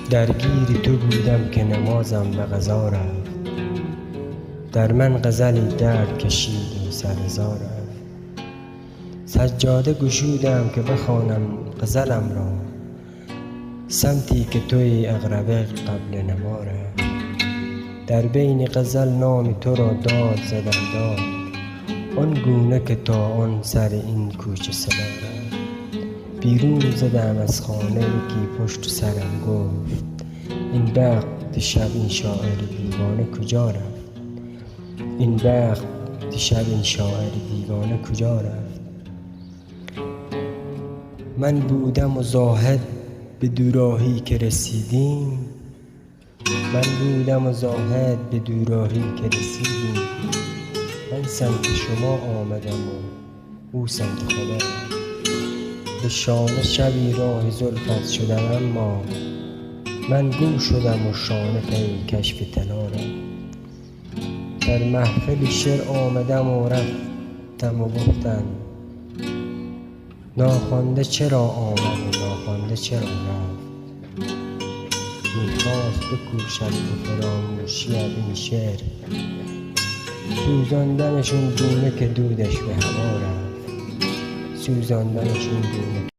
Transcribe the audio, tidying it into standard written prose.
درگیر تو بودم که نمازم به قضا رفت، در من غزلی درد کشید و سر زا رفت. سجاده گشودم که بخوانم غزلم را، سمتی که توی اقربه قبل نما رفت. در بین غزل نام تو را داد زدم داد، آن گونه که تا آن سر این کوچه صدا رفت. بیرون زدم از خانه یکی پشت سرم گفت، این وقت شب این شاعر دیوانه کجا رفت؟ این وقت شب این شاعر دیوانه کجا رفت؟ من بودم و زاهد به دوراهی که رسیدیم، من بودم و زاهد به دوراهی که رسیدیم. من سمت شما آمدم و او سمت خدا، به شانه شبی راه زلفت شدم اما من گم شدم و شانه پی کشف طلا رفت. در محفل شعر آمدم و رفتم و گفتند ناخوانده چرا آمد و ناخوانده چرا رفت. میخواست بکوشد به فراموشی این شعر، سوزاندنشون دونه که دودش به هوا رفت. سوزاندنشون دونه